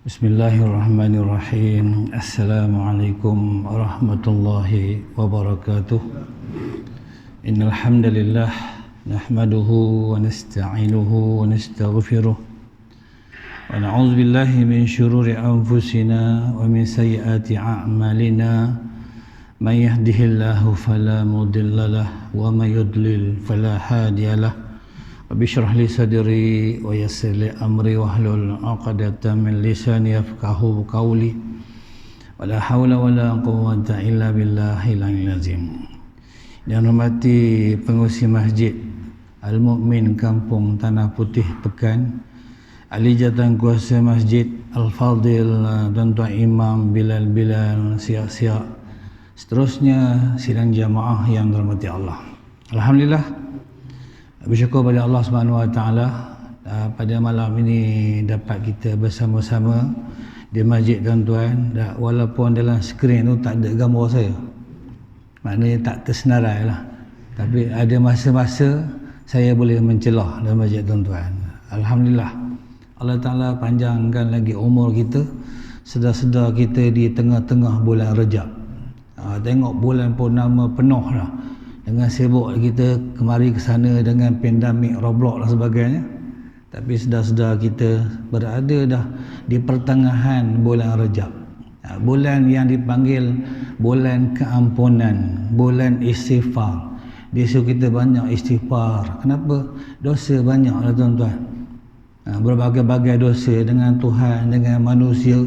Bismillahirrahmanirrahim. Assalamualaikum warahmatullahi wabarakatuh. Innal hamdalillah nahmaduhu wa nasta'inuhu wa nastaghfiruh wa na'udzu billahi min shururi anfusina wa min sayyiati a'malina. May yahdihillahu fala mudhillalah wa may yudlil fala hadiyalah. Rabbi shrah li sadri wa yassir li amri wahlul 'uqdatam min lisani yafqahu qawli. Wala haula wala quwwata illa billahil aliyyil azim. Yang hormati pengurusi Masjid Al-Mu'min Kampung Tanah Putih Pekan, ahli jawatan kuasa Masjid Al-Fadil dan Tuan Imam Bilal siap-siap, seterusnya sidang jamaah yang dirahmati Allah. Alhamdulillah, bersyukur pada Allah Subhanahu Wa Taala pada malam ini dapat kita bersama-sama di masjid tuan-tuan. Walaupun dalam skrin tu tak ada gambar saya, maknanya tak tersenarai lah, tapi ada masa-masa saya boleh mencelah dalam masjid tuan-tuan. Alhamdulillah, Allah Taala panjangkan lagi umur kita, sedar-sedar kita di tengah-tengah bulan Rejab. Tengok bulan purnama penuh lah, dengan sibuk kita kemari ke sana dengan pandemik, Roblox dan sebagainya. Tapi sedar-sedar kita berada dah di pertengahan bulan Rejab, bulan yang dipanggil bulan keampunan, bulan istighfar. Dia suruh kita banyak istighfar. Kenapa? Dosa banyak lah tuan-tuan, berbagai-bagai dosa dengan Tuhan, dengan manusia,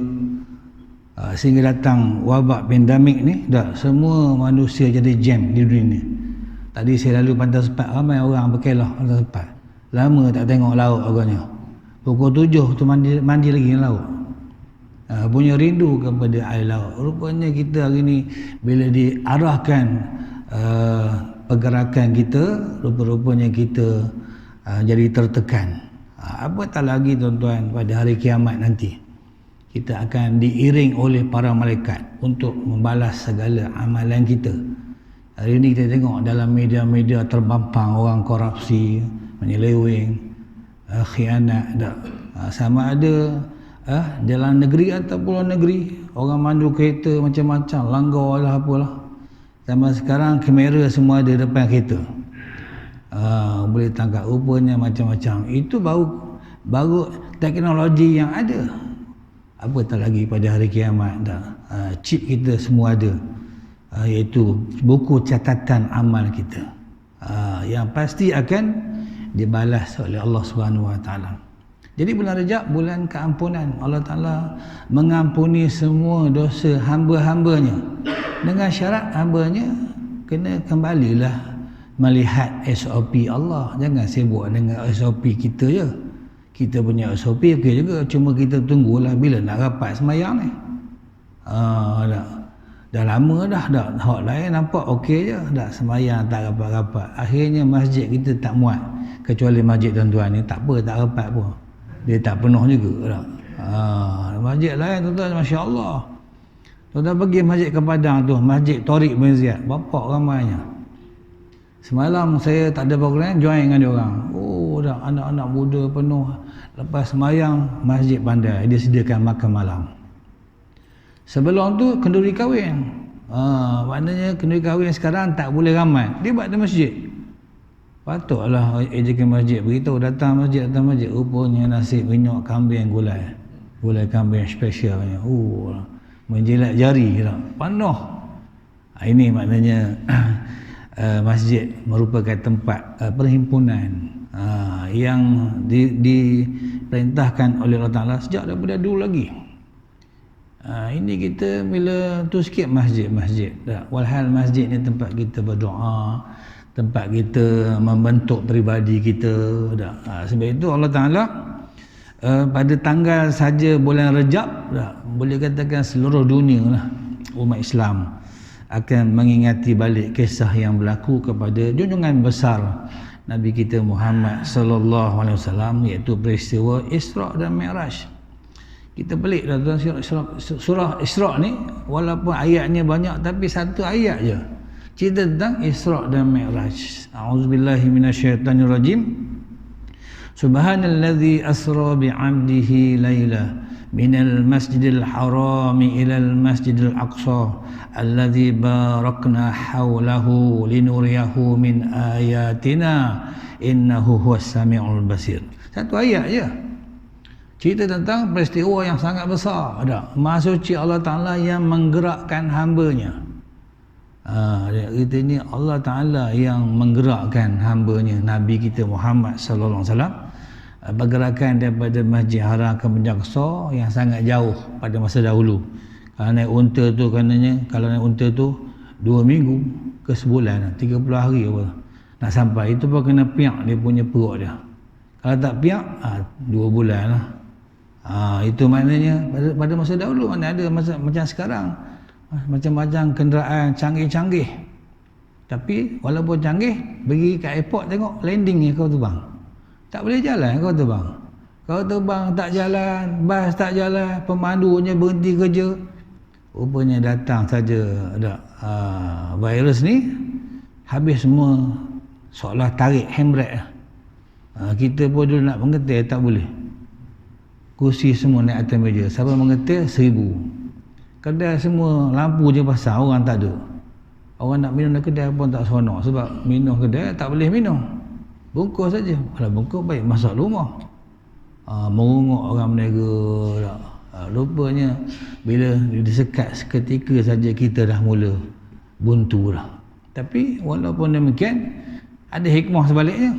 sehingga datang wabak pandemik ni. Dah semua manusia jadi jam di dunia ni. Tadi saya lalu Pantai Sepat, ramai orang berkelah Pantai Sepat. Lama tak tengok laut agaknya. Pukul 7 tu mandi lagi di laut. Punya rindu kepada air laut. Rupanya kita hari ni bila diarahkan pergerakan kita, rupa-rupanya kita jadi tertekan. Apatah lagi tuan-tuan, pada hari kiamat nanti kita akan diiring oleh para malaikat untuk membalas segala amalan kita. Hari ini kita tengok dalam media-media terpampang orang korupsi, menyeleweng, khianat, sama ada dalam negeri atau luar negeri. Orang mandu kereta macam-macam, langgar lah apalah. Sama sekarang kamera semua ada depan kereta, boleh tangkap. Rupanya macam-macam. Itu baru teknologi yang ada. Apatah lagi pada hari kiamat dah. Chip kita semua ada, iaitu buku catatan amal kita, yang pasti akan dibalas oleh Allah Subhanahu Wa Taala. Jadi bulan Rejab bulan keampunan. Allah Taala mengampuni semua dosa hamba-hambanya, dengan syarat hambanya kena kembalilah melihat SOP Allah. Jangan sibuk dengan SOP kita je. Kita punya SOP okey juga, cuma kita tunggulah bila nak rapat semayang ni. Dah lama dah hak lain nampak okey je, dah semayang tak rapat-rapat. Akhirnya masjid kita tak muat, kecuali masjid tuan-tuan ni tak apa, tak rapat pun, dia tak penuh juga dah. Masjid lain tuan-tuan, masya-Allah. Tuan-tuan pergi masjid ke Padang tu, Masjid Tariq bin Ziyad, bapak ramainya. Semalam saya tak ada program, join dengan dia orang. Dah anak-anak muda penuh. Lepas semayang, masjid pandai dia sediakan makan malam. Sebelum tu kenduri kahwin. Maknanya kenduri kahwin sekarang tak boleh ramai, dia buat di masjid. Patutlah ejekan masjid beritahu datang masjid. Rupanya nasi minyak kambing gulai kambing spesial. Menjilat jari tak? Penuh. Ini maknanya masjid merupakan tempat perhimpunan yang diperintahkan oleh Allah Ta'ala sejak daripada dulu lagi. Ini kita bila tu sikit masjid walhal masjid ni tempat kita berdoa, tempat kita membentuk peribadi kita. Sebab itu Allah Ta'ala pada tanggal saja bulan Rejab, boleh katakan seluruh dunia lah, umat Islam akan mengingati balik kisah yang berlaku kepada junjungan besar Nabi kita Muhammad sallallahu alaihi wasallam, iaitu peristiwa Isra dan Mi'raj. Kita pelik dah tuan, surah Isra ni walaupun ayatnya banyak tapi satu ayat je cerita tentang Isra dan Mi'raj. A'udzubillahi minasyaitanirrajim. Subhanallazi asra bi'abdihi laila minal masjidil harami ilal masjidil aqsa alladzi barakna hawlahu linuriyahu min ayatina innahu huwas samiul basir. Satu ayat je cerita tentang peristiwa yang sangat besar. Ada Maha Suci Allah Ta'ala yang menggerakkan hambanya. Kita ni Allah Ta'ala yang menggerakkan hambanya Nabi kita Muhammad sallallahu alaihi wasallam bergerakan daripada Masjid Haram ke Masjid Aqsa yang sangat jauh pada masa dahulu. Kalau naik unta tu kalau naik unta tu 2 minggu ke sebulan, 30 hari apa nak sampai. Itu pun kena piak dia punya perut dia. Kalau tak piak 2 bulan lah. Itu maknanya pada masa dahulu mana ada macam sekarang macam-macam kenderaan canggih-canggih. Tapi walaupun canggih, pergi kat airport tengok landing ni kau terbang. Tak boleh jalan kau terbang. Kau terbang tak jalan, bas tak jalan, pemandunya berhenti kerja. Rupanya datang saja ada virus ni, habis semua seolah tarik handbrake. Kita pun dulu nak mengetir tak boleh. Kursi semua naik atas meja. Siapa mengetir 1000. Kedai semua lampu je pasang, orang tak ada. Orang nak minum dari kedai pun tak seronok sebab minum kedai tak boleh minum. Bungkus saja. Kalau bungkus baik masuk rumah. Merungok orang berniaga tak. Rupanya bila disekat seketika saja kita dah mula buntu dah. Tapi walaupun demikian ada hikmah sebaliknya.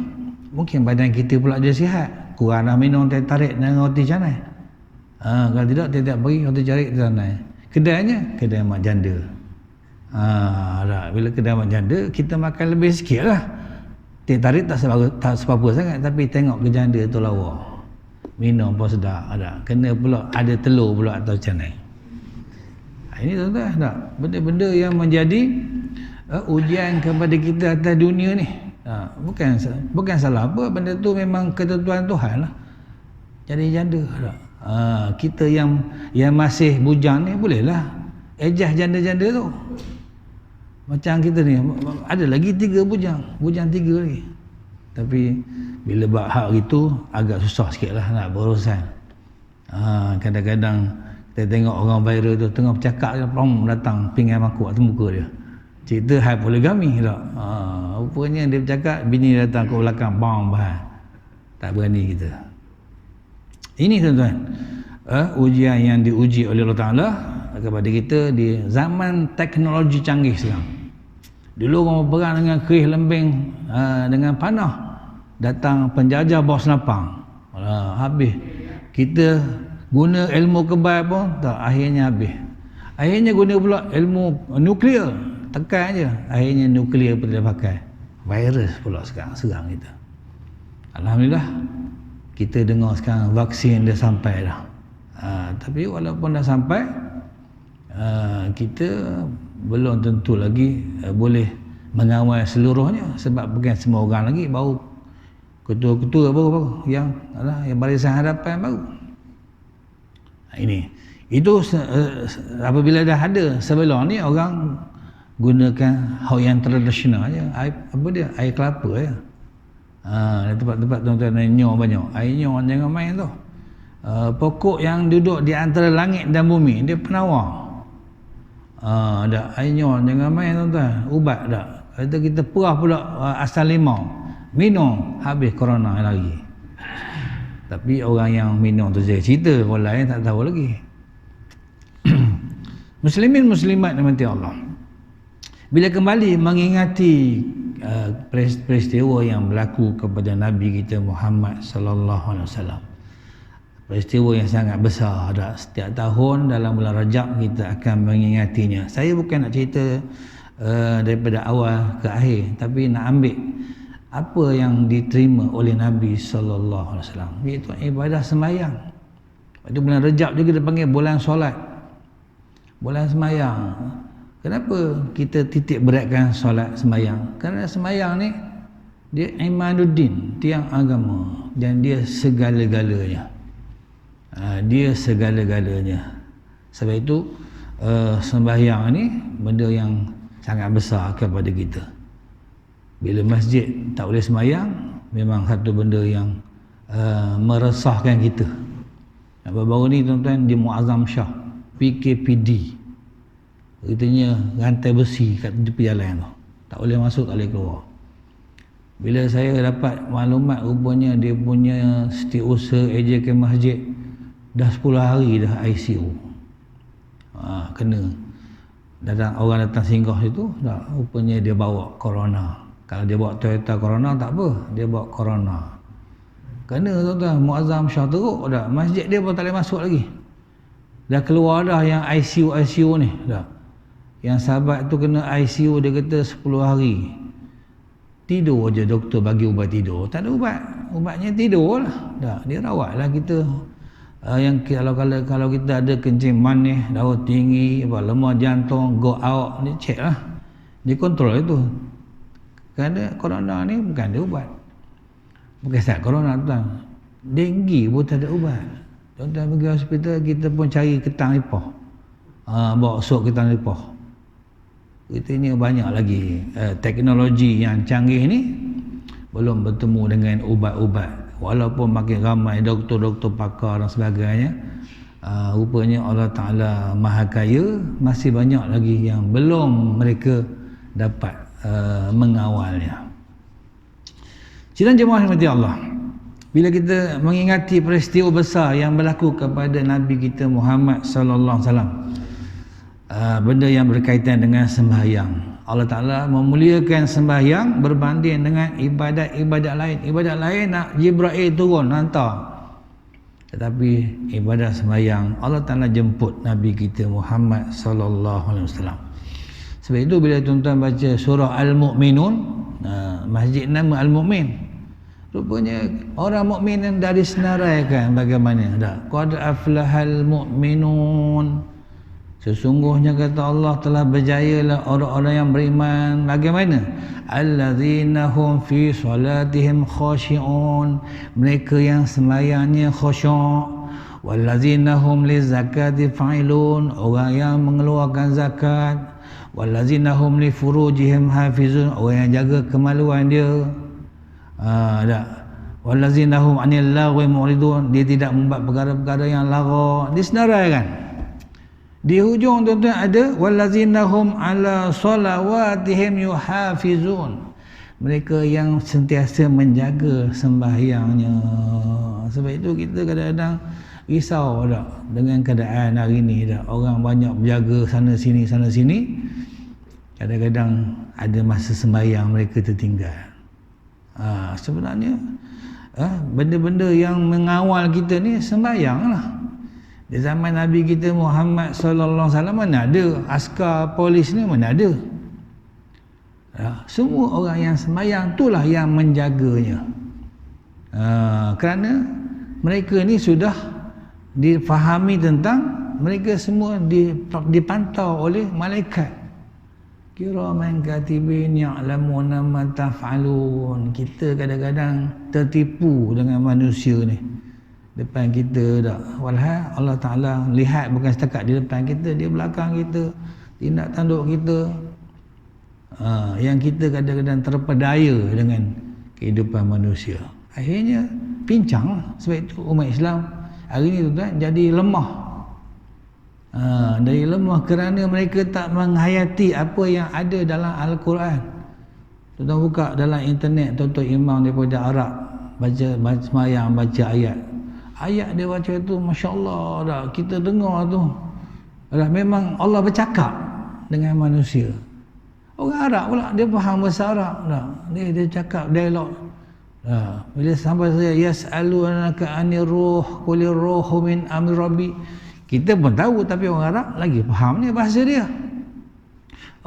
Mungkin badan kita pula dia sihat. Kurang dah minum teh tarik dengan roti canai. Kalau tidak tiap-tiap pagi roti tarik canai. Kedainya kedai mak janda. Bila kedai mak janda kita makan lebih sikit lah. Teh tarik tak seberapa sangat, tapi tengok ke janda tu lawa. Minum pun sedap. Kena pula ada telur pula atau canai. Ini tuan-tuan tak? Benda-benda yang menjadi ujian kepada kita atas dunia ni. Bukan salah apa, benda tu memang ketentuan Tuhan lah. Jadi janda tak? Kita yang masih bujang ni bolehlah ejah janda-janda tu. Macam kita ni ada lagi 3 bujang 3 lagi. Tapi bila bab hak itu agak susah sikit lah nak berurusan. Kadang-kadang kita tengok orang viral tu tengah bercakap datang pinggan mangkuk atas muka dia. Cerita hal poligami tak. Rupanya dia bercakap, bini datang ke belakang bahas. Tak berani kita. Ini tuan-tuan, ujian yang diuji oleh Allah Ta'ala kepada kita di zaman teknologi canggih sekarang. Dulu orang berperang dengan kerih lembing, dengan panah. Datang penjajah bawa senapang. Habis. Kita guna ilmu kebal pun tak, akhirnya habis. Akhirnya guna pula ilmu nuklear. Tekan je. Akhirnya nuklear pun dia pakai. Virus pula sekarang serang kita. Alhamdulillah. Kita dengar sekarang vaksin dah sampai dah. Tapi walaupun dah sampai, kita belum tentu lagi boleh mengawal seluruhnya sebab bukan semua orang lagi, baru ketua-ketua baru yang barisan hadapan baru. Ini itu apabila dah ada. Sebelum ni orang gunakan hal yang tradisional aja, air kelapa ya. Tempat-tempat tuan-tuan air nyor banyak. Air nyor jangan main tu. Pokok yang duduk di antara langit dan bumi, dia penawar. Dak air nyor jangan main tuan-tuan. Ubat dak. Kata kita perah pula asal limau. Minum habis corona lagi. Tapi orang yang minum tu saya cerita, orang lain tak tahu lagi. Muslimin muslimat dimati Allah. Bila kembali mengingati peristiwa yang berlaku kepada Nabi kita Muhammad sallallahu alaihi wasallam. Peristiwa yang sangat besar. Setiap tahun dalam bulan Rajab kita akan mengingatinya. Saya bukan nak cerita daripada awal ke akhir, tapi nak ambil apa yang diterima oleh Nabi sallallahu alaihi wasallam, iaitu ibadah sembahyang. Pada bulan Rajab juga dipanggil bulan solat, bulan sembahyang. Kenapa kita titik beratkan solat sembahyang? Kerana sembahyang ni dia imanuddin, tiang agama, dan dia segala-galanya. Dia segala-galanya. Sebab itu sembahyang ni benda yang sangat besar kepada kita. Bila masjid tak boleh sembahyang, memang satu benda yang meresahkan kita. Baru-baru ni tuan-tuan di Muazzam Shah PKPD, katanya rantai besi kat tepi jalan tu, tak boleh masuk, tak boleh keluar. Bila saya dapat maklumat, rupanya dia punya setiausaha AJK Masjid dah 10 hari dah ICU. Kena orang datang singgah situ, rupanya dia bawa corona. Kalau dia bawa Toyota Corona tak apa, dia bawa corona. Kena tuan-tuan, Muazzam Shah teruk dah, masjid dia pun tak boleh masuk lagi. Dah keluar dah yang ICU ni dah. Yang sahabat tu kena ICU, dia kata 10 hari. Tidur je, doktor bagi ubat tidur. Tak ada ubat, ubatnya tidur lah. Dah, dia rawat lah kita. Yang kalau kita ada kencing manis, darah tinggi, lemah jantung, go out, dia check lah. Dia kontrol itu. Kerana corona ni bukan ada ubat. Bukan sahaja corona tuan. Denggi pun tak ada ubat. Tuan-tuan pergi hospital, kita pun cari ketang lipah. Bawa sok ketang lipah. Kita ni banyak lagi teknologi yang canggih ni belum bertemu dengan ubat-ubat. Walaupun makin ramai doktor-doktor pakar dan sebagainya, rupanya Allah Ta'ala Maha Kaya, masih banyak lagi yang belum mereka dapat mengawalnya. Sidang jemaah rahmati Allah, bila kita mengingati peristiwa besar yang berlaku kepada Nabi kita Muhammad sallallahu alaihi wasallam, benda yang berkaitan dengan sembahyang, Allah Ta'ala memuliakan sembahyang berbanding dengan ibadat-ibadat lain. Ibadat lain nak Jibril turun hantar, tetapi ibadat sembahyang Allah Ta'ala jemput Nabi kita Muhammad sallallahu alaihi wasallam. Sebab itu bila tuan-tuan baca surah Al-Mu'minun, masjid nama Al-Mu'min, rupanya orang mukmin yang dah disenaraikan bagaimana dah. Qad aflahal mu'minun, sesungguhnya kata Allah telah berjayalah orang-orang yang beriman. Bagaimana? Allazina hum fi salatihim khashi'un, mereka yang sembahyangnya khusyuk. Wallazina hum lizakati fa'ilun, orang yang mengeluarkan zakat. Wallazina hum li furujihim hafizun, orang yang jaga kemaluan dia. Wallazina hum 'anil lagwi mu'ridun, dia tidak membuat perkara-perkara yang lara. Disenaraikan. Di hujung tuan-tuan ada wallazina hum 'ala salawatihim yuhafizun, mereka yang sentiasa menjaga sembahyangnya. Sebab itu kita kadang-kadang risau dah dengan keadaan hari ni dah. Orang banyak berjaga sana sini. Kadang-kadang ada masa sembahyang mereka tertinggal. Sebenarnya benda-benda yang mengawal kita ni sembahyang lah. Di zaman Nabi kita Muhammad sallallahu alaihi wasallam mana ada askar polis ni, mana ada. Semua orang yang sembahyang itulah yang menjaganya. Kerana mereka ni sudah difahami tentang, mereka semua dipantau oleh malaikat. Kiraman katibin ya'lamuna ma taf'alun. Kita kadang-kadang tertipu dengan manusia ni. Depan kita dah, walhal Allah Ta'ala lihat bukan setakat di depan kita, di belakang kita, tindak tanduk kita. Yang kita kadang-kadang terpedaya dengan kehidupan manusia. Akhirnya pincang lah. Sebab itu umat Islam hari ni tuan-tuan jadi lemah. Dari lemah kerana mereka tak menghayati apa yang ada dalam Al-Quran. Tuan-tuan buka dalam internet, tuan-tuan imam daripada Arab baca semayang, baca ayat dia baca tu, Masya Allah dah, kita dengar tu dah, memang Allah bercakap dengan manusia. Orang Arab pula dia faham bahasa Arab dah, dia cakap dialog. Bila sampai saya yas'alunaka 'anir ruh qulir ruhu min amri rabbi, kita pun tahu tapi orang Arab lagi faham ni bahasa dia.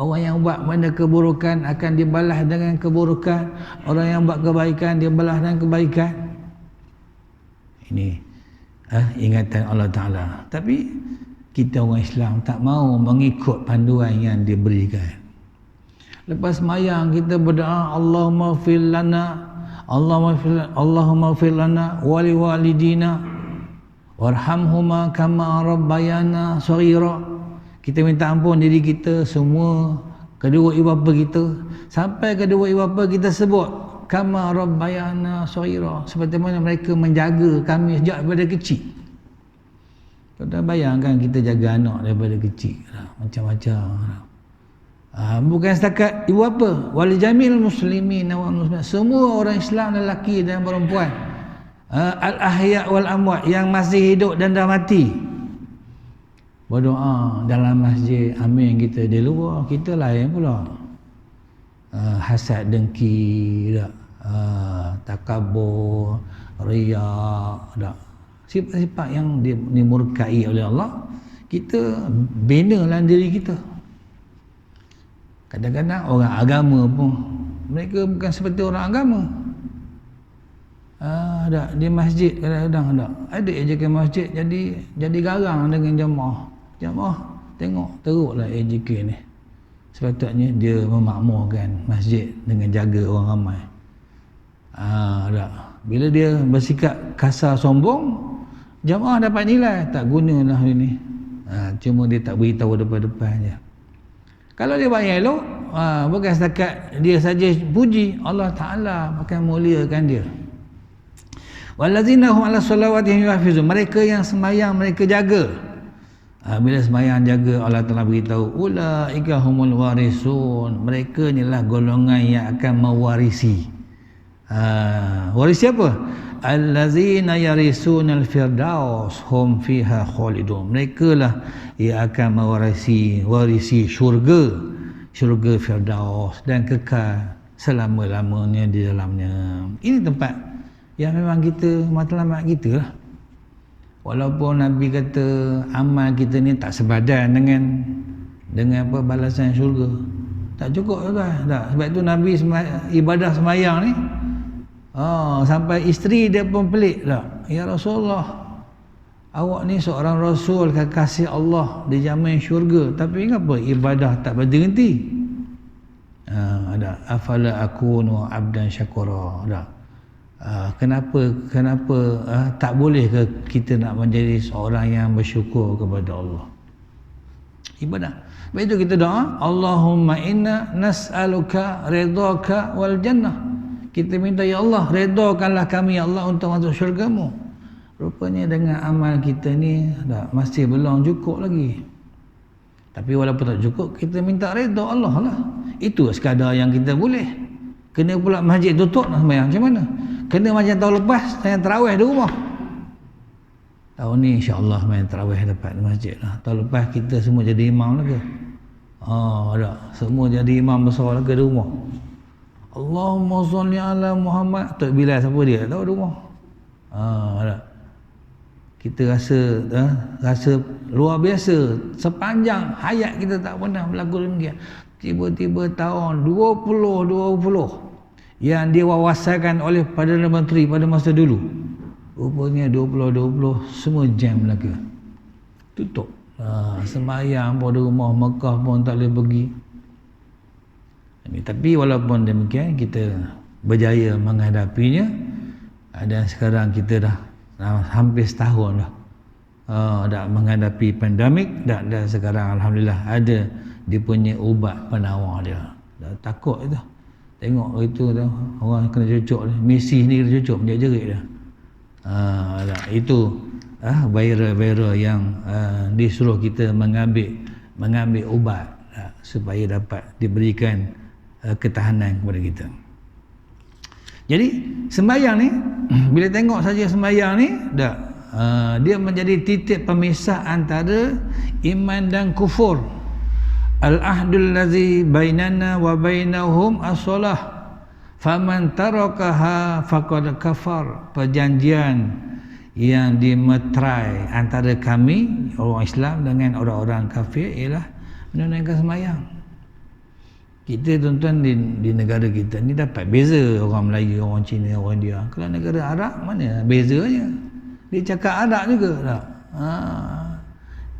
Orang yang buat benda keburukan akan dibalas dengan keburukan, orang yang buat kebaikan dibalas dengan kebaikan. Ini ingatan Allah Ta'ala. Tapi kita orang Islam tak mau mengikut panduan yang diberikan. Lepas mayang kita berdoa, Allahumma fil lana, Allahumma fil lana wali walidina warhamhuma kama rabbayana shaghira. Kita minta ampun diri kita semua, kedua ibu bapa kita, sampai kedua ibu bapa kita sebut kama rabbayana shaghira, seperti mana mereka menjaga kami sejak daripada kecil. Kau dah bayangkan kita jaga anak daripada kecil macam-macam. Bukan setakat ibu apa, wal jamil muslimin wal muslimat, semua orang Islam lelaki dan perempuan, al ahya wal amwat, yang masih hidup dan dah mati, berdoa dalam masjid. Amin kita di luar, kita lain pula. Hasad dengki tak, takabur, riya tak, sifat-sifat yang dimurkai oleh Allah, kita binalah diri kita. Kadang-kadang orang agama pun mereka bukan seperti orang agama. Tak, di masjid kadang-kadang ada AJK masjid jadi garang dengan jemaah tengok teruklah AJK ni. Sepatutnya dia memakmurkan masjid dengan jaga orang ramai. Tak, bila dia bersikap kasar sombong, jemaah dapat nilai, tak gunalah ini. Cuma dia tak beritahu depan-depan je. Kalau dia buat yang elok, bukan setakat dia saja puji, Allah Ta'ala akan muliakan dia. Wallazina hum ala salawatihim yuhafizun, mereka yang sembahyang mereka jaga. Bila sembahyang jaga, Allah Ta'ala beritahu, ulaika humul warisun, mereka inilah golongan yang akan mewarisi. Warisi apa? Allazina yarisunal firdaus hum fiha khalidun, mereka lah yang akan warisi syurga firdaus dan kekal selama-lamanya di dalamnya. Ini tempat yang memang kita matlamat kita lah. Walaupun Nabi kata amal kita ni tak sebadan dengan apa balasan syurga, tak cukup kan? Tak. Sebab itu Nabi ibadah sembahyang ni, sampai isteri dia pun pelik tak? Ya Rasulullah, awak ni seorang Rasul kekasih Allah di jamin syurga, tapi kenapa ibadah tak berhenti? Ada afala akunu abdan syakura. Ada. Kenapa tak boleh ke kita nak menjadi seorang yang bersyukur kepada Allah? Ibadah. Sebab itu kita doa, Allahumma inna nas'aluka ridhaka wal jannah. Kita minta, ya Allah, redakanlah kami ya Allah untuk masuk syurga-Mu. Rupanya dengan amal kita ni masih belum cukup lagi. Tapi walaupun tak cukup, kita minta redha Allah lah. Itu sekadar yang kita boleh. Kena pula masjid tutup nak sembahyang macam mana? Kena macam tahun lepas saya tarawih di rumah. Tahun ni insya-Allah main tarawih dapat di masjid lah. Tahun lepas kita semua jadi imam lah ke? Tak. Semua jadi imam besar lah ke di rumah. Allahumma salli ala Muhammad. Tok Bilal siapa dia? Tahu di rumah. Tak. Kita rasa luar biasa. Sepanjang hayat kita tak pernah berlaku demikian. Tiba-tiba tahun 2020 yang diwawasakan oleh Perdana Menteri pada masa dulu, rupanya 2020 semua jam lagi, tutup. Sembahyang pada rumah, Mekah pun tak boleh pergi. Tapi walaupun demikian, kita berjaya menghadapinya. Dan sekarang kita dah hampir setahun dah menghadapi pandemik, dan sekarang alhamdulillah ada dia punya ubat penawar dia. Dah takut itu. Tengok itu tu, orang kena cucuk ni, Messi ni kena cucuk menjerit dia. Itu viral yang disuruh kita mengambil ubat supaya dapat diberikan ketahanan kepada kita. Jadi sembahyang ni, bila tengok saja sembahyang ni, dia menjadi titik pemisah antara iman dan kufur. Al-ahdul ladzi bainana wa bainahum as-salah faman tarakaha faqad kafar. Perjanjian yang dimeterai antara kami orang Islam dengan orang-orang kafir ialah menunaikan sembahyang. Kita tuan-tuan di negara kita ni dapat beza orang Melayu, orang Cina, orang India. Kalau negara Arab mana bezanya? Dia cakap Arab juga tak?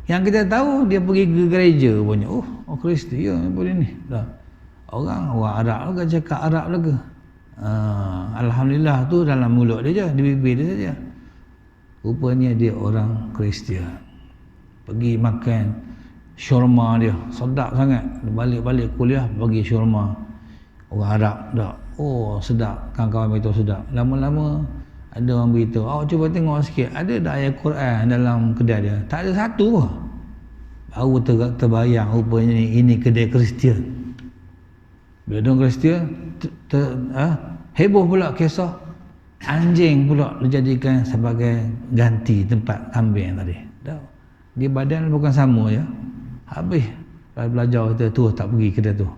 Yang kita tahu dia pergi ke gereja punya. Oh Kristian boleh ni. Tak. Orang Arab juga cakap Arab lagi. Alhamdulillah tu dalam mulut dia je, di bibir dia saja. Rupanya dia orang Kristian. Pergi makan syurma dia, sedap sangat. Balik-balik kuliah bagi syurma. Orang Arab tak. Oh sedap, kawan-kawan itu sedap. Lama-lama Ada orang beritahu, cuba tengok sikit, ada dah ayat Quran dalam kedai dia? Tak ada satu pun. Baru terbayang rupanya ini kedai Kristian. Bila orang Kristian heboh pula kisah anjing pula dijadikan sebagai ganti tempat kambing tadi. Dia badan bukan sama ya. Habis belajar kita tu tak pergi kedai tu.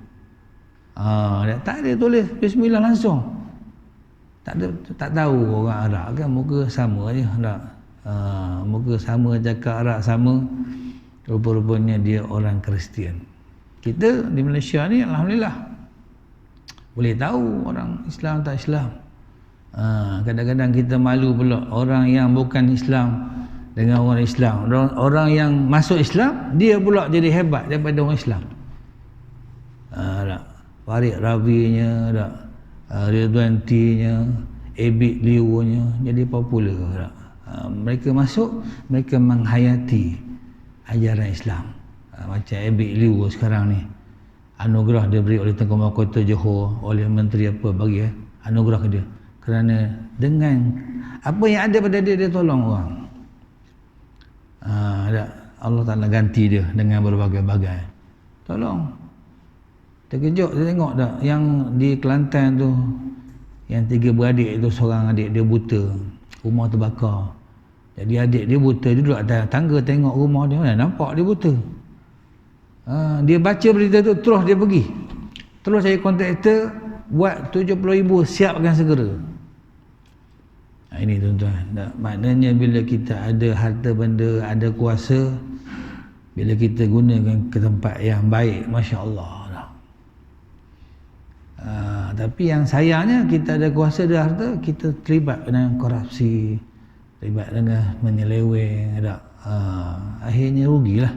Tak ada tulis bismillah langsung. Tak tahu orang Arab kan, muka sama je tak. Muka sama, cakap Arab sama, rupa-rupanya dia orang Kristian. Kita di Malaysia ni alhamdulillah boleh tahu orang Islam tak Islam. Kadang-kadang kita malu pula orang yang bukan Islam dengan orang Islam. Orang yang masuk Islam dia pula jadi hebat daripada orang Islam. Farid Rabinya tak, Ridwan T-nya, Abid Liu-nya jadi popular tak. Mereka masuk, mereka menghayati ajaran Islam. Macam Abid Liu sekarang ni, anugerah dia beri oleh Tengku Mahkota Johor, oleh menteri apa bagi anugerah ke dia, kerana dengan apa yang ada pada dia, dia tolong orang. Allah Ta'ala ganti dia dengan berbagai-bagai tolong. Terkejut dia tengok tak yang di Kelantan tu, yang 3 beradik tu, seorang adik dia buta, rumah terbakar. Jadi adik dia buta, dia duduk atas tangga tengok rumah dia, mana nampak dia buta. Dia baca berita tu, terus dia pergi, terus cari kontraktor, buat 70,000, siapkan segera. Ini tuan-tuan, maknanya bila kita ada harta benda, ada kuasa, bila kita gunakan ke tempat yang baik, Masya Allah. Tapi yang sayangnya, kita ada kuasa, ada harta, kita terlibat dengan korupsi, terlibat dengan menyeleweng, akhirnya rugilah.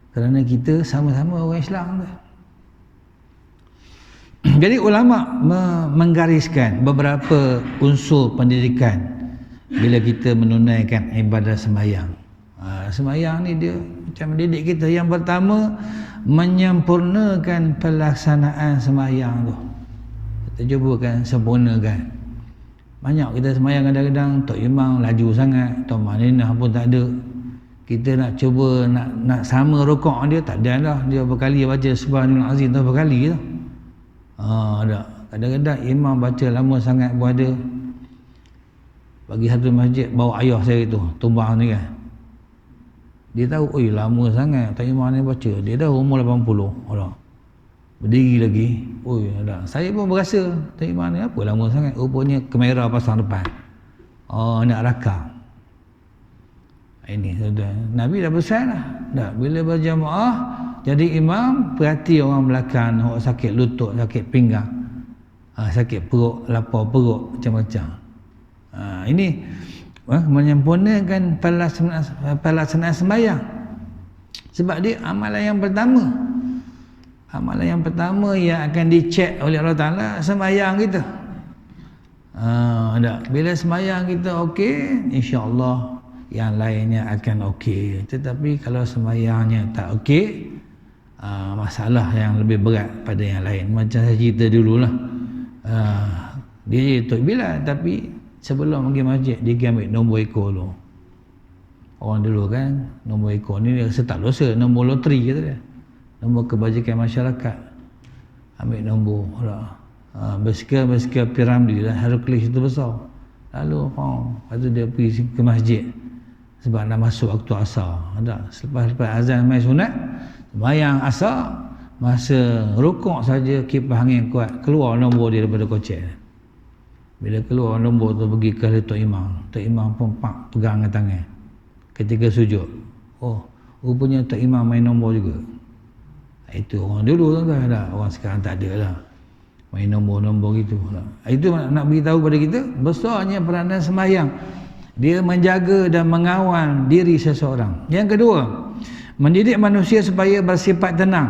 Kerana kita sama-sama orang Islam. Jadi ulama menggariskan beberapa unsur pendidikan bila kita menunaikan ibadah sembahyang. Sembahyang ni dia macam mendidik kita. Yang pertama, menyempurnakan pelaksanaan sembahyang tu. Kita cubakan sempurnakan. Banyak kita sembahyang kadang-kadang tok imam laju sangat, tok maninah pun tak ada. Kita nak cuba nak sama rukuk dia, tak ada dah. Dia berkali baca subhanallah azim tu berkali dah. Ada. Kadang-kadang imam baca lama sangat pun ada. Bagi satu masjid bawa ayah saya tu, tumbang ni kan. Dia tahu, oi lama sangat tak imam ni baca. Dia dah umur 80. Allah. Berdiri lagi. Oi ada. Saya pun berasa tak imam ni apa lama sangat. Rupanya kamera pasang depan. Nak rakam. Ini sudah Nabi dah pesan lah. Dah bila berjamaah jadi imam, perhati orang belakang, orang sakit lutut, sakit pinggang, sakit perut, lapar perut, macam-macam. Ini menyempurnakan pelaksanaan sembahyang. Sebab dia amalan yang pertama. Amalan yang pertama yang akan dicek oleh Allah Ta'ala, sembahyang kita. Bila sembahyang kita okey, insya-Allah yang lainnya akan okey. Tetapi kalau sembahyangnya tak okey, masalah yang lebih berat pada yang lain. Macam saya cerita dululah, dia Tok Bilal, tapi sebelum pergi masjid dia pergi ambil nombor ekor dulu. Orang dulu kan nombor ekor ni dia rasa tak dosa, nombor loteri kata dia, nombor kebajikan masyarakat. Ambil nombor lah. Basikal Piramli lah, Hercules itu besar. Lalu lepas tu dia pergi ke masjid sebab nak masuk waktu asar. Selepas azan mai sunat, sembahyang asar, masa rukuk saja kipas angin kuat, keluar nombor dia daripada kocek. Bila keluar nombor tu pergi ke Tok Imam. Tok Imam pun pegang dengan tangan ketika sujud. Rupanya Tok Imam main nombor juga. Itu orang dulu kan dah. Orang sekarang tak ada lah main nombor-nombor gitu lah. Itu nak beritahu pada kita besarnya peranan sembahyang. Dia menjaga dan mengawal diri seseorang. Yang kedua, mendidik manusia supaya bersifat tenang.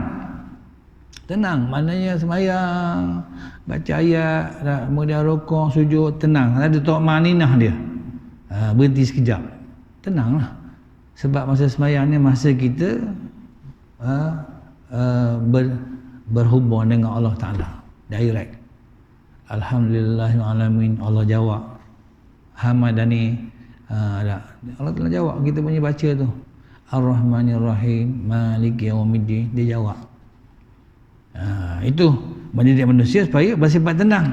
Tenang, maknanya sembahyang, baca ayat, kemudian rukuk, sujud, tenang. Ada tumaninah dia. Berhenti sekejap. Tenanglah. Sebab masa sembahyang ni masa kita berhubung dengan Allah Ta'ala. Direct. Alhamdulillahirrahmanirrahim. Allah jawab. Hamadani. Allah Ta'ala jawab, kita punya baca tu Ar-Rahmanir Rahim Maliki Yaumiddin, dia jawab. Itu mendidik manusia supaya bersifat tenang.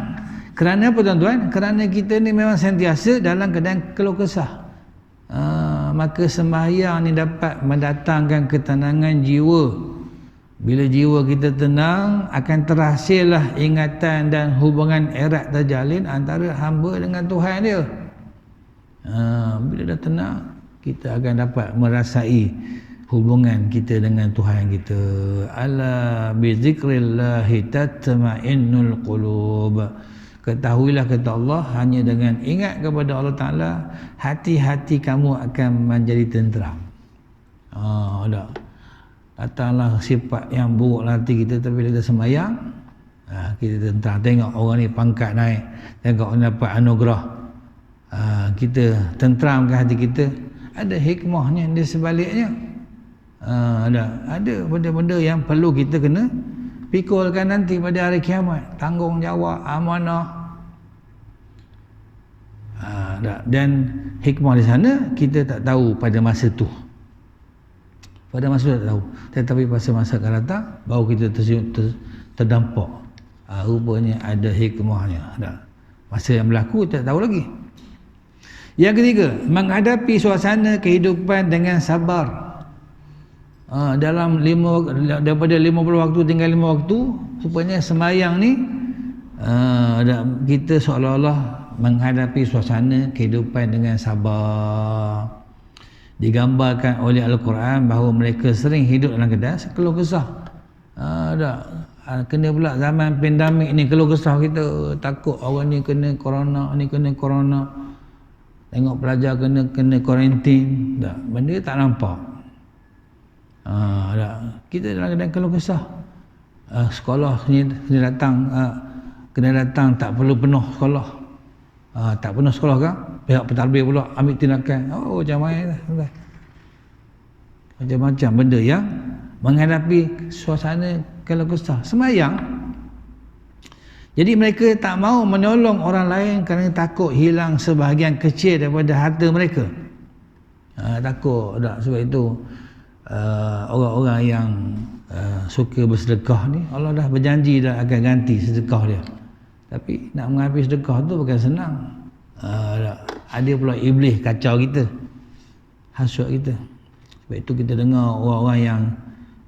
Kerana apa tuan-tuan? Kerana kita ni memang sentiasa dalam keadaan keluh kesah. Maka sembahyang ni dapat mendatangkan ketenangan jiwa. Bila jiwa kita tenang, akan terhasillah ingatan dan hubungan erat terjalin antara hamba dengan Tuhan dia. Bila dah tenang, kita akan dapat merasai hubungan kita dengan Tuhan kita. Ala bi zikrillahi tatma'innul qulub. Ketahuilah kata Allah, hanya dengan ingat kepada Allah Ta'ala, hati-hati kamu akan menjadi tenteram. Datanglah sifat yang buruk hati kita, tapi bila kita sembahyang, kita tenteram. Tengok orang ni pangkat naik, tengok orang dapat anugerah, kita tenteramkan hati kita. Ada hikmahnya di sebaliknya. Ada benda-benda yang perlu kita kena pikulkan nanti pada hari kiamat. Tanggungjawab, amanah. Dan hikmah di sana kita tak tahu pada masa tu. Pada masa tu tak tahu. Tetapi pada masa akan datang baru kita terdampak. Rupanya ada hikmahnya. Masa yang berlaku tak tahu lagi. Yang ketiga, menghadapi suasana kehidupan dengan sabar. Daripada 50 waktu tinggal 5 waktu, rupanya sembahyang ni kita seolah-olah menghadapi suasana kehidupan dengan sabar. Digambarkan oleh Al-Quran bahawa mereka sering hidup dalam keadaan keluh kesah. Kena pula zaman pandemik ni, keluh kesah kita, takut orang ni kena corona, ni kena corona. Tengok pelajar kena kuarantin. Benda tak nampak. Kita dalam keadaan keluh kesah. Sekolah kena datang tak perlu penuh sekolah. Tak penuh sekolah kan? Pihak pentadbir pula ambil tindakan. Macam mana lah. Macam-macam benda yang menghadapi suasana keluh kesah. Sembahyang. Jadi mereka tak mau menolong orang lain kerana takut hilang sebahagian kecil daripada harta mereka. Takut. Sebab itu orang-orang yang suka bersedekah ni, Allah dah berjanji dah akan ganti sedekah dia. Tapi nak mengambil sedekah tu bukan senang. Ada pula iblis kacau kita, hasut kita. Sebab itu kita dengar orang-orang yang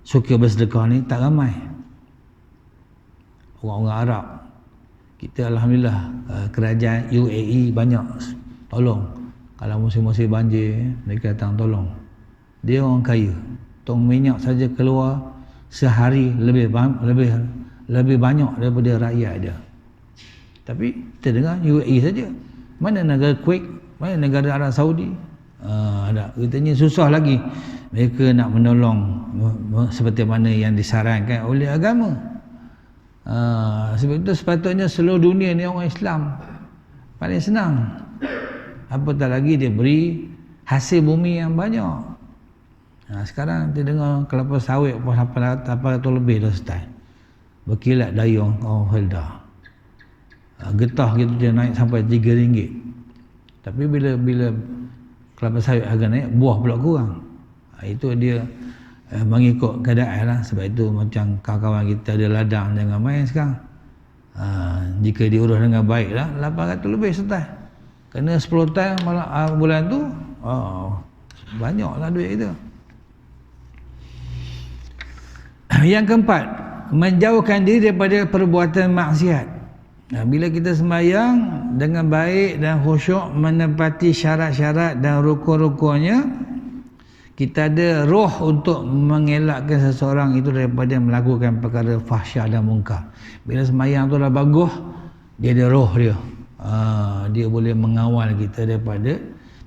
suka bersedekah ni tak ramai. Orang-orang Arab. Kita Alhamdulillah, kerajaan UAE banyak tolong. Kalau musim-musim banjir, mereka datang tolong. Dia orang kaya. Tong minyak saja keluar sehari lebih banyak daripada rakyat dia. Tapi kita dengar UAE saja. Mana negara Kuwait, mana negara Arab Saudi, katanya susah lagi mereka nak menolong seperti mana yang disarankan oleh agama. Sebab itu sepatutnya seluruh dunia ni orang Islam paling senang. Apatah lagi dia beri hasil bumi yang banyak. Sekarang kita dengar kelapa sawit pun 800 lebih dah start berkilat dayung orang Helda. Getah gitu dia naik sampai RM3. Tapi bila kelapa sawit harga naik, buah pula kurang. Itu dia mengikut keadaan lah. Sebab itu macam kawan-kawan kita ada ladang, jangan main sekarang. Jika diurus dengan baik lah, 800 lebih setai. Kena 10 tahun bulan tu, banyaklah duit kita. Yang keempat, menjauhkan diri daripada perbuatan maksiat. Bila kita sembahyang dengan baik dan khusyuk, menepati syarat-syarat dan rukun-rukunnya, kita ada roh untuk mengelakkan seseorang itu daripada melakukan perkara fahsyah dan munkar. Bila sembahyang tu dah bagus, dia ada roh dia. Dia boleh mengawal kita daripada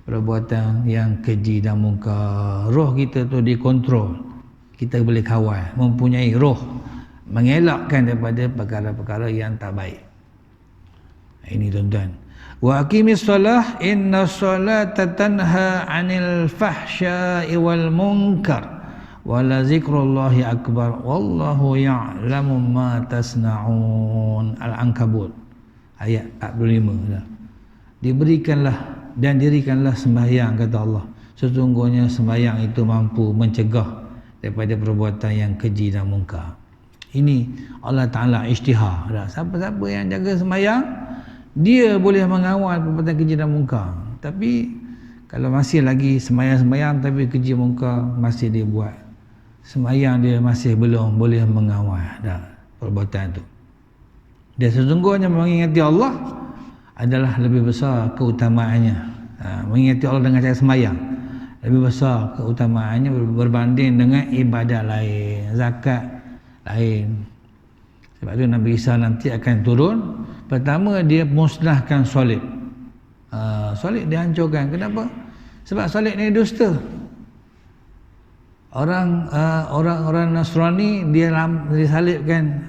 perbuatan yang keji dan munkar. Roh kita tu dikontrol. Kita boleh kawal, mempunyai roh mengelakkan daripada perkara-perkara yang tak baik. Ini tuan-tuan. Wa aqimis solah, inna solata tanha 'anil fahsya'i wal munkar wa la zikrullahi akbar wallahu ya'lamu ma tasna'un. Al-Ankabut ayat 45 dah. Diberikanlah dan dirikanlah sembahyang, kata Allah. Sesungguhnya sembahyang itu mampu mencegah daripada perbuatan yang keji dan mungkar. Ini Allah Ta'ala isytihar. Siapa-siapa yang jaga sembahyang, dia boleh mengawal perbuatan keji dan mungkar. Tapi kalau masih lagi sembahyang tapi keji mungkar masih dia buat, sembahyang dia masih belum boleh mengawal perbuatan itu. Dan sesungguhnya mengingati Allah adalah lebih besar keutamaannya. Mengingati Allah dengan cara sembahyang lebih besar keutamaannya berbanding dengan ibadat lain, zakat lain. Sebab itu Nabi Isa nanti akan turun. Pertama, dia musnahkan salib. Salib dihancurkan. Kenapa? Sebab salib ni dusta. Orang Nasrani dia salibkan,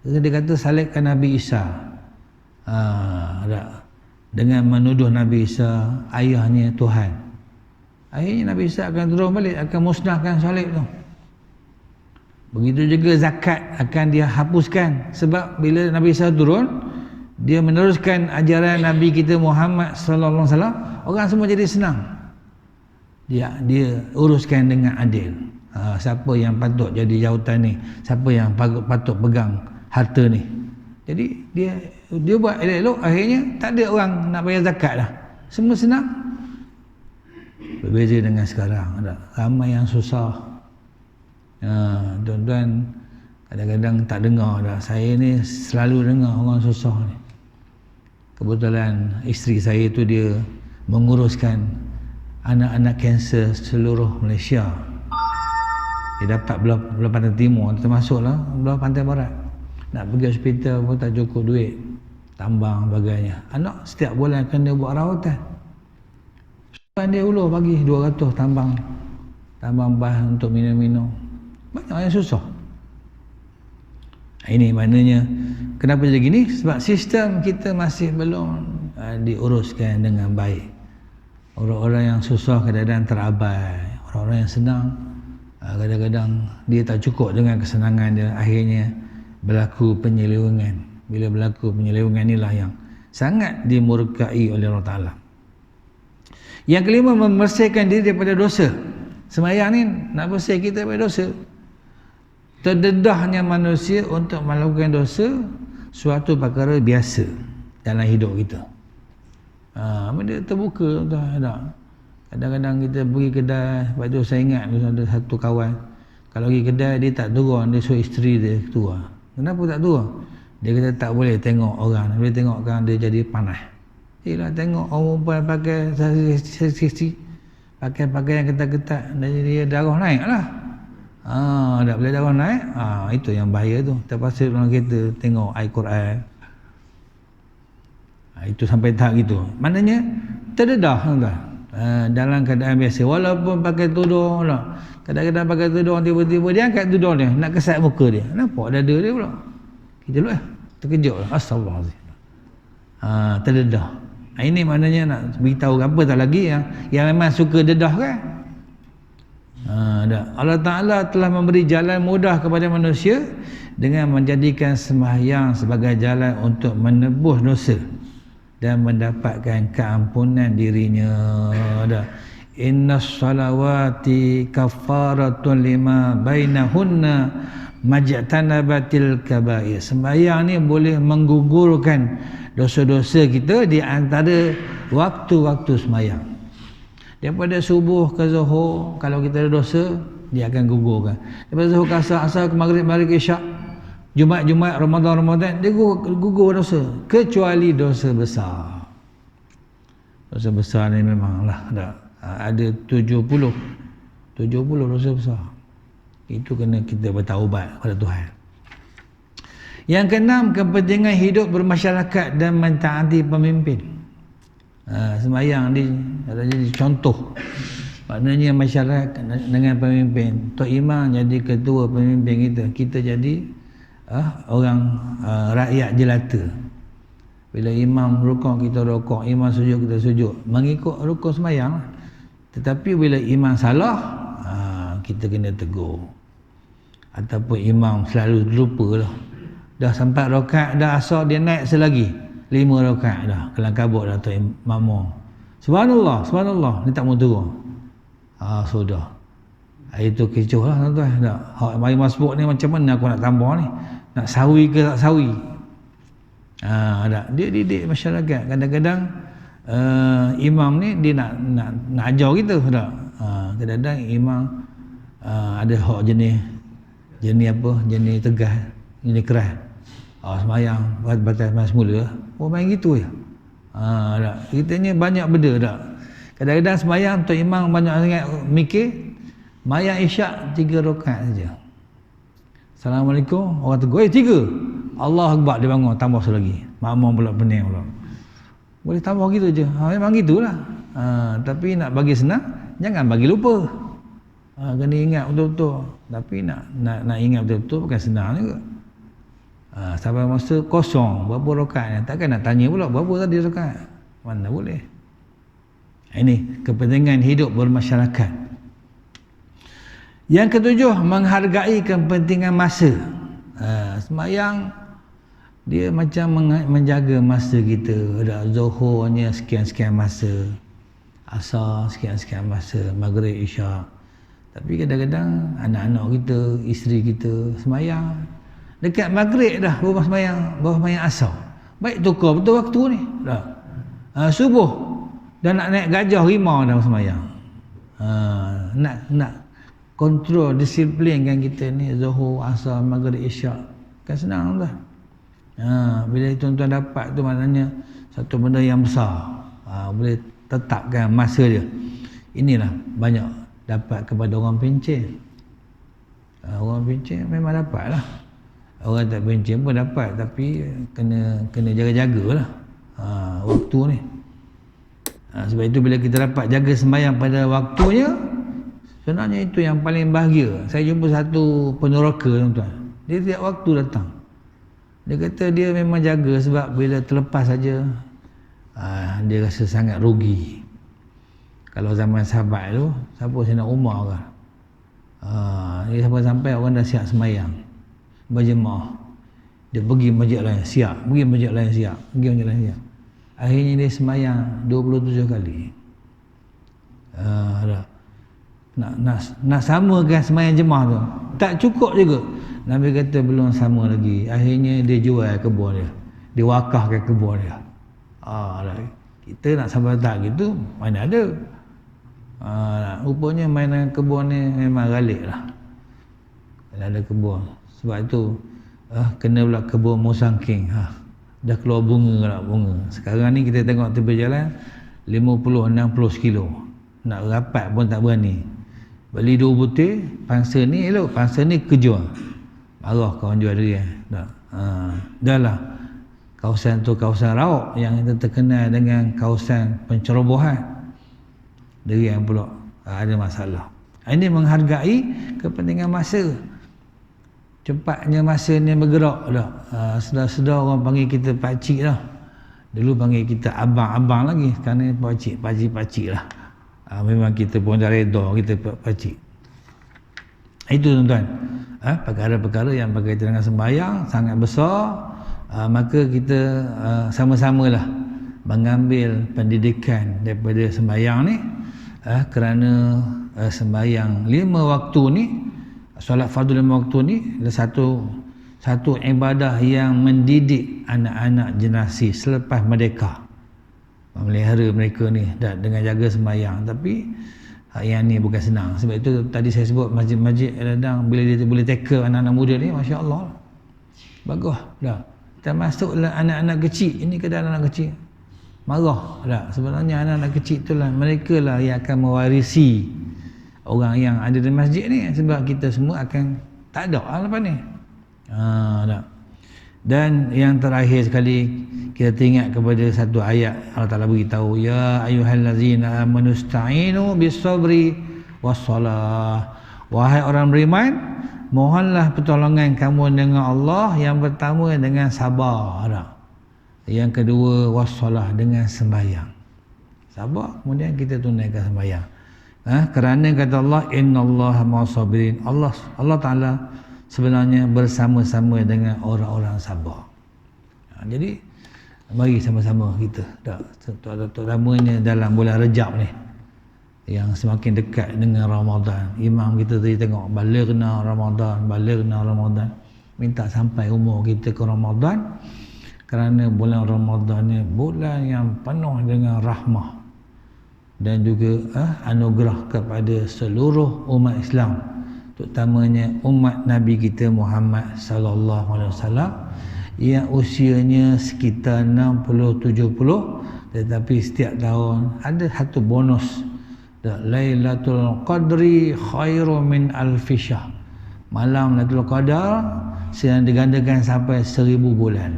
dia kata salibkan Nabi Isa. Dengan menuduh Nabi Isa ayahnya Tuhan. Akhirnya Nabi Isa akan turun balik, akan musnahkan salib tu. Begitu juga zakat akan dia hapuskan. Sebab bila Nabi Isa turun, dia meneruskan ajaran Nabi kita Muhammad sallallahu alaihi wasallam, orang semua jadi senang. Dia uruskan dengan adil. Siapa yang patut jadi jawatan ni, siapa yang patut pegang harta ni. Jadi dia buat elok-elok, akhirnya tak ada orang nak bayar zakat dah. Semua senang. Berbeza dengan sekarang, ramai yang susah. Tuan-tuan kadang-kadang tak dengar dah. Saya ni selalu dengar orang susah ni. Kebetulan isteri saya tu dia menguruskan anak-anak kanser seluruh Malaysia. Dia dapat belah pantai timur, termasuklah belah pantai barat. Nak pergi hospital pun tak cukup duit, tambang bagainya. Anak setiap bulan kena buat rawatan. Dia ulur bagi 200 tambang bah untuk minum-minum. Banyak yang susah. Ini maknanya kenapa jadi gini? Sebab sistem kita masih belum diuruskan dengan baik. Orang-orang yang susah kadang-kadang terabai. Orang-orang yang senang kadang-kadang dia tak cukup dengan kesenangan dia. Akhirnya berlaku penyelewengan. Bila berlaku penyelewengan inilah yang sangat dimurkai oleh Allah Ta'ala. Yang kelima, membersihkan diri daripada dosa. Sembahyang ni nak bersih kita daripada dosa. Terdedahnya manusia untuk melakukan dosa suatu perkara biasa dalam hidup kita. Benda terbuka tak. Kadang-kadang kita pergi kedai, sebab tu saya ingat ada satu kawan, kalau pergi kedai dia tak turun, dia suruh isteri dia keluar. Kenapa tak turun? Dia kata tak boleh tengok orang, boleh tengok orang dia jadi panas. Yelah, tengok orang perempuan pakai sisi, pakai yang ketat-ketat, dia darah naik lah. Tak boleh darah naik, itu yang bahaya tu. Terpaksa orang kita tengok Al-Quran. Itu sampai tahap gitu. Maknanya terdedah tuan. Dalam keadaan biasa, walaupun pakai tudung lah. Kadang-kadang pakai tudung, tiba-tiba dia angkat tudung dia, nak kesat muka dia, nampak dada dia pula. Kita dulu terkejut lah. Astagfirullahaladzim. Terdedah. Ini maknanya nak beritahu apa tak lagi yang memang suka dedah kan. Allah Ta'ala telah memberi jalan mudah kepada manusia dengan menjadikan sembahyang sebagai jalan untuk menebus dosa dan mendapatkan keampunan dirinya. Innas salawati kafaratun lima bainahunna majtanabatil kabair. Sembahyang ni boleh menggugurkan dosa-dosa kita di antara waktu-waktu sembahyang. Daripada subuh ke zuhur, kalau kita ada dosa, dia akan gugurkan. Daripada zuhur ke asar ke maghrib ke isyak, Jumaat, Ramadan, dia gugur dosa. Kecuali dosa besar. Dosa besar ni memanglah ada 70 dosa besar. Itu kena kita bertaubat kepada Tuhan. Yang keenam, kepentingan hidup bermasyarakat dan mentaati pemimpin. Sembahyang jadi contoh. Maknanya masyarakat dengan pemimpin. Tok Imam jadi ketua pemimpin kita. Kita jadi orang rakyat jelata. Bila imam rukuk kita rukuk, imam sujud kita sujud, mengikut rukun sembahyang. Tetapi bila imam salah, kita kena tegur. Ataupun imam selalu lupa lah. Dah sampai rakaat dah asar, dia naik selagi 5 rakaat dah, kelang kabut dah tu makmum. Subhanallah, subhanallah, ni tak mau turun. Sudah. Itu kecoh lah tuan-tuan. Hak mari masbuk ni macam mana aku nak tambah ni? Nak sawi ke tak sawi? Dia didik masyarakat. Kadang-kadang imam ni dia nak ajar kita tak? Kadang-kadang imam ada hak jenis apa? Jenis tegas, jenis keras. Semayang batas semula. Main gitu je. Kita ni banyak benda tak? Kadang-kadang semayang tuan imam banyak sangat mikir. Mayang isyak 3 rakaat saja. Assalamualaikum, orang tegur, 3. Allah Akbar, dia bangun, tambah satu lagi. Makmum pula pening pula. Boleh tambah gitu je. Memang gitulah. Tapi nak bagi senang, jangan bagi lupa. Kena ingat betul-betul. Tapi nak ingat betul-betul bukan senang juga. Sampai masa kosong, berapa rakaat? Takkan nak tanya pula, berapa tadi rakaat? Mana boleh. Ini kepentingan hidup bermasyarakat. Yang ketujuh, menghargai kepentingan masa. Semayang dia macam menjaga masa kita. Ada zuhurnya sekian-sekian masa, asar sekian-sekian masa, maghrib, isyak. Tapi kadang-kadang anak-anak kita, isteri kita semayang dekat maghrib dah baru semayang asar. Baik tukar betul waktu ni dah. Subuh dan nak naik gajah rimau dah semayang. Nak kontrol, disiplinkan kita ni zuhur, asar, maghrib, isyak. Kan senang dah. Bila tuan-tuan dapat tu maknanya satu benda yang besar. Boleh tetapkan masa dia. Inilah banyak dapat kepada orang pencen. Orang pencen memang dapat lah. Orang tak pencen pun dapat, tapi kena jaga-jagalah waktu ni. Sebab itu bila kita dapat jaga sembahyang pada waktunya, sebenarnya itu yang paling bahagia. Saya jumpa satu peneraka tuan-tuan. Dia tiap waktu datang. Dia kata dia memang jaga sebab bila terlepas saja dia rasa sangat rugi. Kalau zaman sahabat tu, siapa Sayyidina Umar ke? Dia sampai orang dah siap sembahyang berjemaah. Dia pergi masjid lain siap, pergi masjid lain siap, pergi masjid lain siap. Akhirnya dia sembahyang 27 kali. Nak samakan sembahyang jemaah tu tak cukup juga. Nabi kata belum sama lagi. Akhirnya dia jual kebun dia, dia wakafkan kebun dia. Kita nak sampai tak gitu mana ada. Rupanya mainan kebun ni memang galik lah. Kalau ada kebun. Sebab itu kena pula kebun musangking. Dah keluar bunga lah, bunga. Sekarang ni kita tengok tepi jalan 50-60 kilo. Nak rapat pun tak berani. Beli 2 butir, pangsa ni elok, pangsa ni kejual. Marah kawan jual durian. Dah lah. Kawasan tu kawasan rauk yang kita terkenal dengan kawasan pencerobohan. Durian pula ada masalah. Ini menghargai kepentingan masa. Cepatnya masa ni bergerak dah. Sedar-sedar orang panggil kita pakcik dah. Dulu panggil kita abang-abang lagi. Sekarang ni pakcik lah. Memang kita pun dah reda kita pakcik. Itu tuan-tuan. Perkara-perkara yang berkaitan dengan sembahyang sangat besar. Maka kita sama-samalah mengambil pendidikan daripada sembahyang ni. Kerana sembahyang 5 waktu ni, solat fardu 5 waktu ni adalah satu ibadah yang mendidik anak-anak generasi selepas merdeka, memelihara mereka ni dengan jaga sembahyang. Tapi yang ni bukan senang. Sebab itu tadi saya sebut masjid-masjid kadang bila dia boleh tackle anak-anak muda ni, masya-Allah, bagus dah. Termasuklah anak-anak kecil. Ini kadang anak kecil marah dah. Sebenarnya anak-anak kecil itulah mereka lah yang akan mewarisi orang yang ada di masjid ni, sebab kita semua akan tak ada lepas ni. Dan yang terakhir sekali kita teringat kepada satu ayat Allah Taala beritahu, ya ayyuhallazina amanu ista'inu bis-sabri was-salah. Wahai orang beriman, mohonlah pertolongan kamu dengan Allah. Yang pertama dengan sabar. Yang kedua was-salah, dengan sembahyang. Sabar, kemudian kita tunaikan sembahyang. Kerana kata Allah, innallaha ma'as-sabirin. Allah Taala sebenarnya bersama-sama dengan orang-orang sabar. Jadi Mari sama-sama kita terutamanya dalam bulan Rejab ni yang semakin dekat dengan Ramadan. Imam kita tadi tengok balighna Ramadan, minta sampai umur kita ke Ramadan, kerana bulan Ramadan ni bulan yang penuh dengan rahmah dan juga anugerah kepada seluruh umat Islam, terutamanya umat Nabi kita Muhammad sallallahu alaihi wasallam yang usianya sekitar 60-70, tetapi setiap tahun ada satu bonus, Lailatul Qadri khairu min alfi syahr. Malam Lailatul Qadar sedang digandakan sampai 1000 bulan.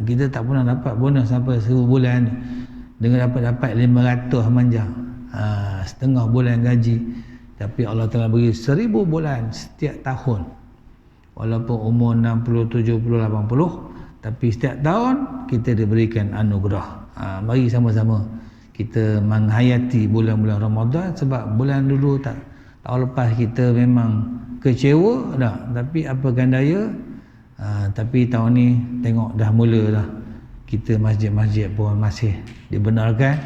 Kita tak pernah dapat bonus sampai 1000 bulan dengan dapat 500 manja, setengah bulan gaji, tapi Allah telah beri 1000 bulan setiap tahun. Walaupun umur 60, 70, 80, tapi setiap tahun kita diberikan anugerah. Mari sama-sama kita menghayati bulan-bulan Ramadan, sebab bulan dulu tahun lepas kita memang kecewa dah, tapi apakan daya, tapi tahun ni tengok dah mula dah, kita masjid-masjid pun masih dibenarkan,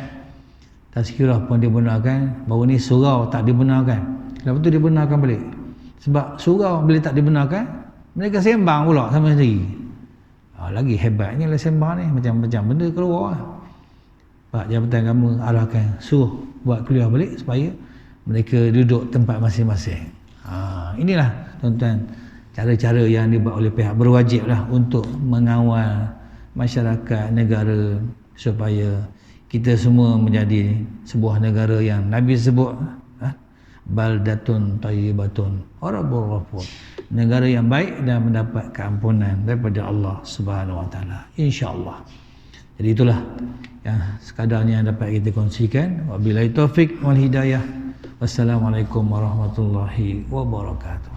tazkirah pun dibenarkan. Baru ni surau tak dibenarkan, lepas tu dibenarkan balik. Sebab surau bila tak dibenarkan, mereka sembang pula sama sendiri. Lagi hebatnya lah sembang ni, macam-macam benda keluar. Pak Jabatan Agama arahkan suruh buat kuliah balik supaya mereka duduk tempat masing-masing. Inilah tuan-tuan cara-cara yang dibuat oleh pihak berwajib lah untuk mengawal masyarakat negara supaya kita semua menjadi sebuah negara yang Nabi sebut baldatun thayyibatun rabbur ghafur, negara yang baik dan mendapat keampunan daripada Allah Subhanahu wa taala, insya-Allah. Jadi itulah yang sekadarnya dapat kita kongsikan. Wabillahi taufik wal hidayah. Wassalamualaikum warahmatullahi wabarakatuh.